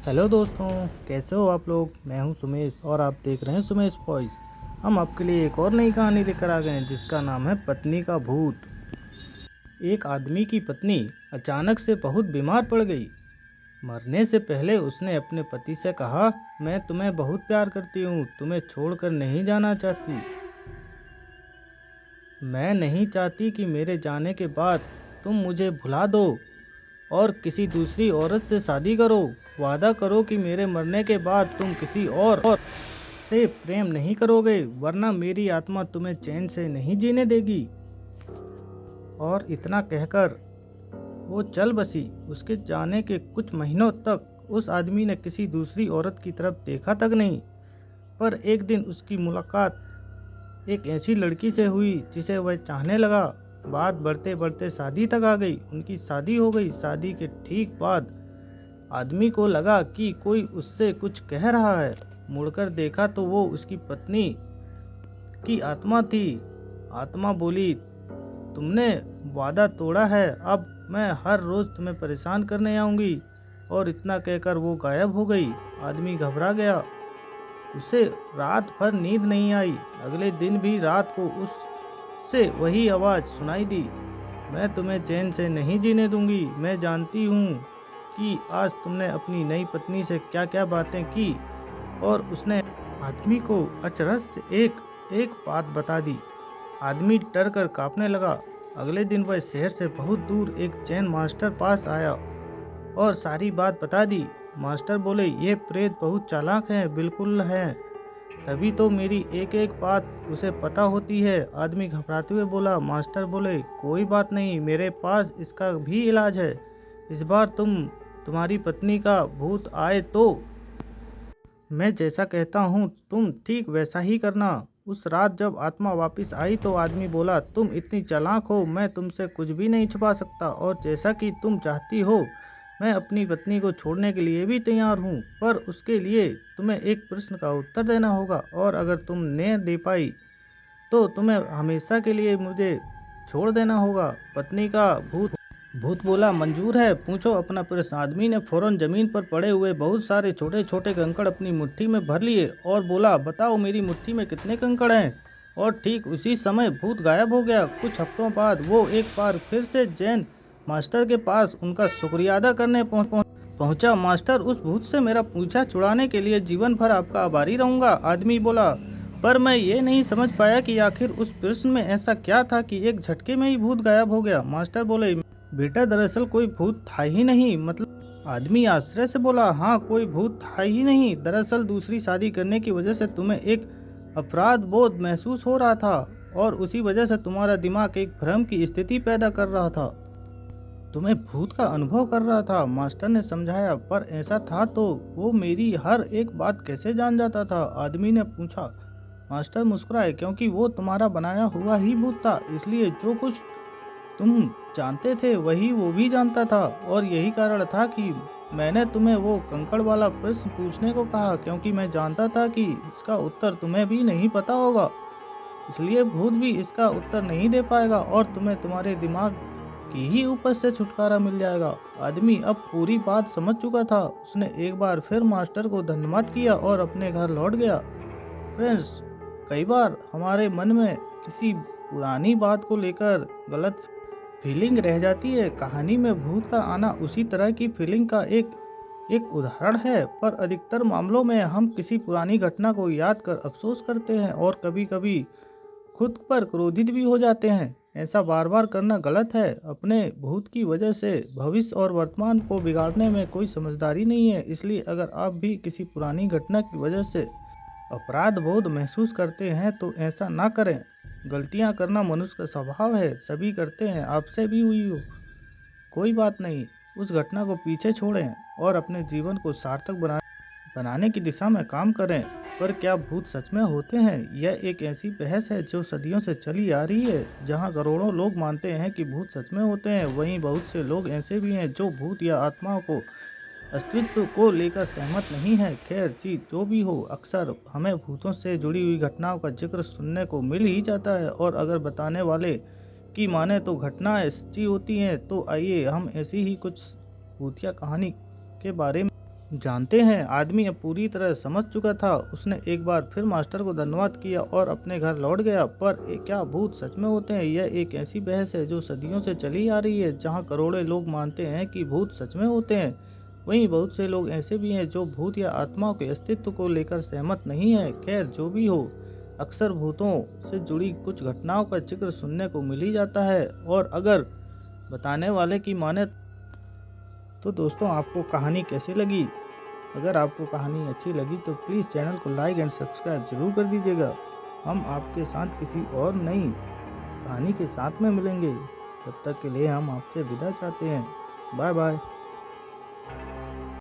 Hello दोस्तों, कैसे हो आप लोग। मैं हूं सुमेश और आप देख रहे हैं सुमेश वॉइस। हम आपके लिए एक और नई कहानी लेकर आ गए हैं जिसका नाम है पत्नी का भूत। एक आदमी की पत्नी अचानक से बहुत बीमार पड़ गई। मरने से पहले उसने अपने पति से कहा, मैं तुम्हें बहुत प्यार करती हूँ, तुम्हें छोड़कर नहीं जाना चाहती। मैं नहीं चाहती कि मेरे जाने के बाद तुम मुझे भुला दो और किसी दूसरी औरत से शादी करो। वादा करो कि मेरे मरने के बाद तुम किसी और से प्रेम नहीं करोगे, वरना मेरी आत्मा तुम्हें चैन से नहीं जीने देगी। और इतना कहकर वो चल बसी। उसके जाने के कुछ महीनों तक उस आदमी ने किसी दूसरी औरत की तरफ देखा तक नहीं। पर एक दिन उसकी मुलाकात एक ऐसी लड़की से हुई जिसे वह चाहने लगा। बात बढ़ते बढ़ते शादी तक आ गई। उनकी शादी हो गई। शादी के ठीक बाद आदमी को लगा कि कोई उससे कुछ कह रहा है। मुड़कर देखा तो वो उसकी पत्नी की आत्मा थी। आत्मा बोली, तुमने वादा तोड़ा है, अब मैं हर रोज़ तुम्हें परेशान करने आऊँगी। और इतना कहकर वो गायब हो गई। आदमी घबरा गया। उसे रात भर नींद नहीं आई। अगले दिन भी रात को उससे वही आवाज़ सुनाई दी, मैं तुम्हें चैन से नहीं जीने दूंगी। मैं जानती हूँ कि आज तुमने अपनी नई पत्नी से क्या क्या बातें की। और उसने आदमी को अचरज से एक एक बात बता दी। आदमी डर कर कांपने लगा। अगले दिन वह शहर से बहुत दूर एक जैन मास्टर पास आया और सारी बात बता दी। मास्टर बोले, ये प्रेत बहुत चालाक है, बिल्कुल है, तभी तो मेरी एक एक बात उसे पता होती है। आदमी घबराते हुए बोला। मास्टर बोले, कोई बात नहीं, मेरे पास इसका भी इलाज है। इस बार तुम्हारी पत्नी का भूत आए तो मैं जैसा कहता हूँ तुम ठीक वैसा ही करना। उस रात जब आत्मा वापस आई तो आदमी बोला, तुम इतनी चालाक हो, मैं तुमसे कुछ भी नहीं छुपा सकता, और जैसा कि तुम चाहती हो मैं अपनी पत्नी को छोड़ने के लिए भी तैयार हूँ। पर उसके लिए तुम्हें एक प्रश्न का उत्तर देना होगा, और अगर तुम नहीं दे पाई तो तुम्हें हमेशा के लिए मुझे छोड़ देना होगा। पत्नी का भूत भूत बोला, मंजूर है, पूछो अपना प्रश्न। आदमी ने फौरन जमीन पर पड़े हुए बहुत सारे छोटे छोटे कंकड़ अपनी मुट्ठी में भर लिए और बोला, बताओ मेरी मुट्ठी में कितने कंकड़ हैं। और ठीक उसी समय भूत गायब हो गया। कुछ हफ्तों बाद वो एक बार फिर से जैन मास्टर के पास उनका शुक्रिया अदा करने पहुंचा। मास्टर, उस भूत से मेरा पूछा छुड़ाने के लिए जीवन भर आपका आभारी रहूंगा। आदमी बोला, पर मैं ये नहीं समझ पाया कि आखिर उस प्रश्न में ऐसा क्या था कि एक झटके में ही भूत गायब हो गया। मास्टर बोले, बेटा दरअसल कोई भूत था ही नहीं। मतलब? आदमी आश्चर्य से बोला, हाँ, कोई भूत था ही नहीं। दरअसल दूसरी शादी करने की वजह से तुम्हें एक अपराध बोध महसूस हो रहा था और उसी वजह से तुम्हारा दिमाग एक भ्रम की स्थिति पैदा कर रहा था, तुम्हें भूत का अनुभव कर रहा था। मास्टर ने समझाया, पर ऐसा था तो वो मेरी हर एक बात कैसे जान जाता था। आदमी ने पूछा। मास्टर मुस्कुराए, क्योंकि वो तुम्हारा बनाया हुआ ही भूत था, इसलिए जो कुछ तुम जानते थे वही वो भी जानता था। और यही कारण था कि मैंने तुम्हें वो कंकड़ वाला प्रश्न पूछने को कहा, क्योंकि मैं जानता था कि इसका उत्तर तुम्हें भी नहीं पता होगा, इसलिए भूत भी इसका उत्तर नहीं दे पाएगा और तुम्हें तुम्हारे दिमाग की ही ऊपर से छुटकारा मिल जाएगा। आदमी अब पूरी बात समझ चुका था। उसने एक बार फिर मास्टर को धन्यवाद किया और अपने घर लौट गया। फ्रेंड्स, कई बार हमारे मन में किसी पुरानी बात को लेकर गलत फीलिंग रह जाती है। कहानी में भूत का आना उसी तरह की फीलिंग का एक उदाहरण है। पर अधिकतर मामलों में हम किसी पुरानी घटना को याद कर अफसोस करते हैं और कभी कभी खुद पर क्रोधित भी हो जाते हैं। ऐसा बार बार करना गलत है। अपने भूत की वजह से भविष्य और वर्तमान को बिगाड़ने में कोई समझदारी नहीं है। इसलिए अगर आप भी किसी पुरानी घटना की वजह से अपराध बोध महसूस करते हैं तो ऐसा ना करें। गलतियां करना मनुष्य का स्वभाव है, सभी करते हैं, आपसे भी हुई हो, कोई बात नहीं। उस घटना को पीछे छोड़ें और अपने जीवन को सार्थक बनाने की दिशा में काम करें। पर क्या भूत सच में होते हैं? यह एक ऐसी बहस है जो सदियों से चली आ रही है। जहां करोड़ों लोग मानते हैं कि भूत सच में होते हैं, वहीं बहुत से लोग ऐसे भी हैं जो भूत या आत्माओं को अस्तित्व को लेकर सहमत नहीं है। खैर जी, जो भी हो, अक्सर हमें भूतों से जुड़ी हुई घटनाओं का जिक्र सुनने को मिल ही जाता है, और अगर बताने वाले की माने तो घटनाएं सच्ची होती हैं। तो आइए हम ऐसी ही कुछ भूतिया कहानी के बारे में जानते हैं, आदमी अब पूरी तरह समझ चुका था। उसने एक बार फिर मास्टर को धन्यवाद किया और अपने घर लौट गया। पर क्या भूत सच में होते हैं? यह एक ऐसी बहस है जो सदियों से चली आ रही है। जहां करोड़ों लोग मानते हैं कि भूत सच में होते हैं, वहीं बहुत से लोग ऐसे भी हैं जो भूत या आत्माओं के अस्तित्व को लेकर सहमत नहीं है। खैर, जो भी हो, अक्सर भूतों से जुड़ी कुछ घटनाओं का जिक्र सुनने को मिल ही जाता है। और अगर बताने वाले की माने तो दोस्तों, आपको कहानी कैसी लगी? अगर आपको कहानी अच्छी लगी तो प्लीज़ चैनल को लाइक एंड सब्सक्राइब जरूर कर दीजिएगा। हम आपके साथ किसी और नई कहानी के साथ में मिलेंगे। तब तक के लिए हम आपसे विदा चाहते हैं। Bye bye.